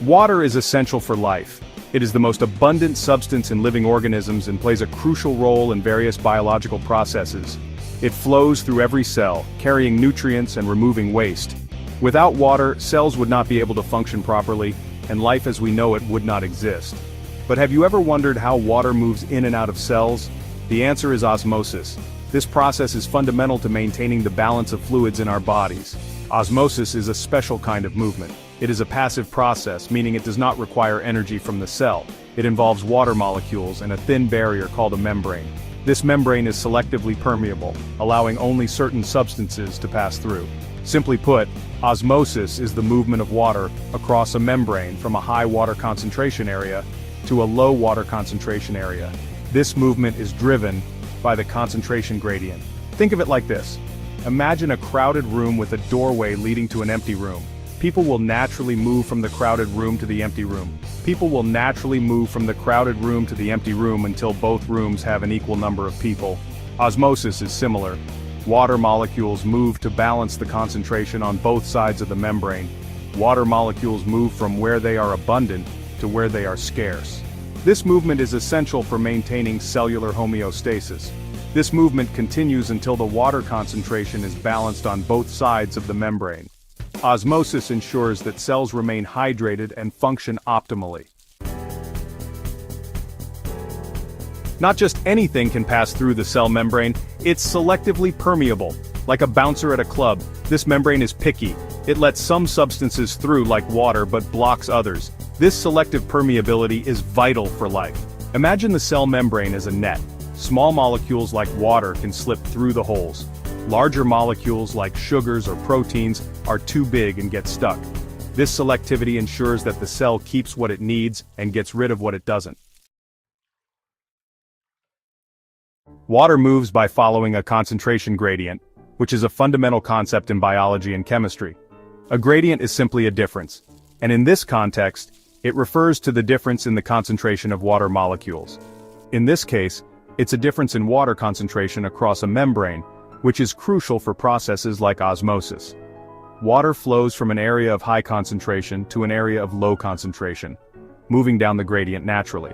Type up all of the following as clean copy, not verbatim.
Water is essential for life. It is the most abundant substance in living organisms and plays a crucial role in various biological processes. It flows through every cell, carrying nutrients and removing waste. Without water, cells would not be able to function properly, and life as we know it would not exist. But have you ever wondered how water moves in and out of cells? The answer is osmosis. This process is fundamental to maintaining the balance of fluids in our bodies. Osmosis is a special kind of movement. It is a passive process, meaning it does not require energy from the cell. It involves water molecules and a thin barrier called a membrane. This membrane is selectively permeable, allowing only certain substances to pass through. Simply put, osmosis is the movement of water across a membrane from a high water concentration area to a low water concentration area. This movement is driven by the concentration gradient. Think of it like this. Imagine a crowded room with a doorway leading to an empty room. People will naturally move from the crowded room to the empty room. People will naturally move from the crowded room to the empty room until both rooms have an equal number of people. Osmosis is similar. Water molecules move to balance the concentration on both sides of the membrane. Water molecules move from where they are abundant to where they are scarce. This movement is essential for maintaining cellular homeostasis. This movement continues until the water concentration is balanced on both sides of the membrane. Osmosis ensures that cells remain hydrated and function optimally. Not just anything can pass through the cell membrane, it's selectively permeable. Like a bouncer at a club, this membrane is picky. It lets some substances through like water but blocks others. This selective permeability is vital for life. Imagine the cell membrane as a net. Small molecules like water can slip through the holes. Larger molecules like sugars or proteins are too big and get stuck. This selectivity ensures that the cell keeps what it needs and gets rid of what it doesn't. Water moves by following a concentration gradient, which is a fundamental concept in biology and chemistry. A gradient is simply a difference, and in this context, it refers to the difference in the concentration of water molecules. In this case, it's a difference in water concentration across a membrane, which is crucial for processes like osmosis. Water flows from an area of high concentration to an area of low concentration, moving down the gradient naturally.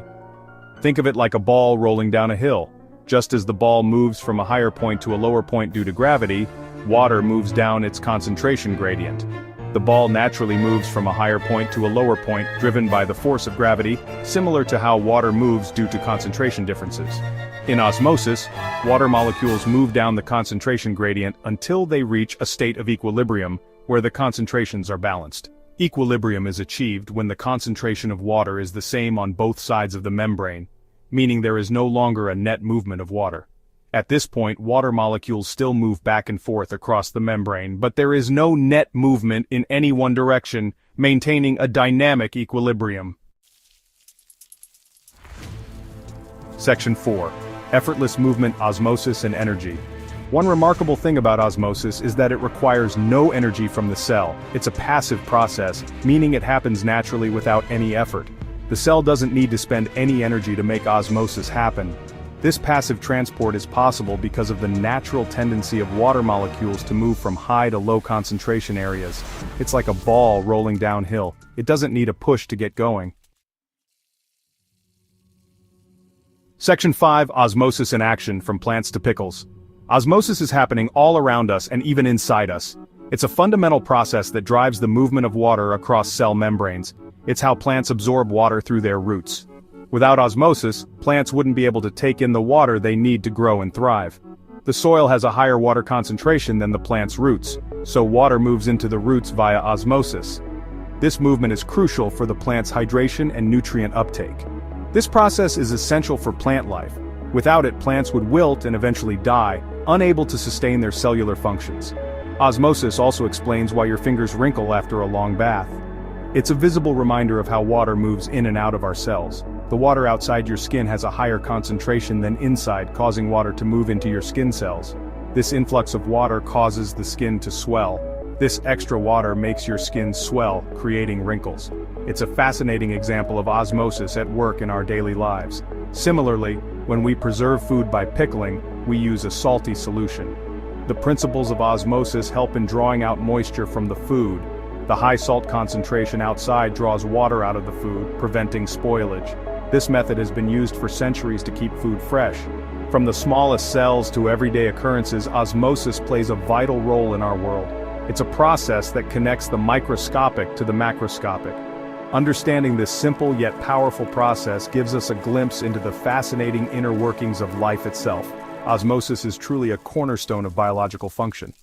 Think of it like a ball rolling down a hill. Just as the ball moves from a higher point to a lower point due to gravity, water moves down its concentration gradient. The ball naturally moves from a higher point to a lower point driven by the force of gravity, similar to how water moves due to concentration differences. In osmosis, water molecules move down the concentration gradient until they reach a state of equilibrium, where the concentrations are balanced. Equilibrium is achieved when the concentration of water is the same on both sides of the membrane, meaning there is no longer a net movement of water. At this point, water molecules still move back and forth across the membrane, but there is no net movement in any one direction, maintaining a dynamic equilibrium. Section 4. Effortless movement, osmosis and energy. One remarkable thing about osmosis is that it requires no energy from the cell. It's a passive process, meaning it happens naturally without any effort. The cell doesn't need to spend any energy to make osmosis happen. This passive transport is possible because of the natural tendency of water molecules to move from high to low concentration areas. It's like a ball rolling downhill. It doesn't need a push to get going. Section 5. Osmosis in action, from plants to pickles. Osmosis is happening all around us and even inside us. It's a fundamental process that drives the movement of water across cell membranes. It's how plants absorb water through their roots. Without osmosis, plants wouldn't be able to take in the water they need to grow and thrive. The soil has a higher water concentration than the plant's roots, so water moves into the roots via osmosis. This movement is crucial for the plant's hydration and nutrient uptake. This process is essential for plant life. Without it, plants would wilt and eventually die, unable to sustain their cellular functions. Osmosis also explains why your fingers wrinkle after a long bath. It's a visible reminder of how water moves in and out of our cells. The water outside your skin has a higher concentration than inside, causing water to move into your skin cells. This influx of water causes the skin to swell. This extra water makes your skin swell, creating wrinkles. It's a fascinating example of osmosis at work in our daily lives. Similarly, when we preserve food by pickling, we use a salty solution. The principles of osmosis help in drawing out moisture from the food. The high salt concentration outside draws water out of the food, preventing spoilage. This method has been used for centuries to keep food fresh. From the smallest cells to everyday occurrences, osmosis plays a vital role in our world. It's a process that connects the microscopic to the macroscopic. Understanding this simple yet powerful process gives us a glimpse into the fascinating inner workings of life itself. Osmosis is truly a cornerstone of biological function.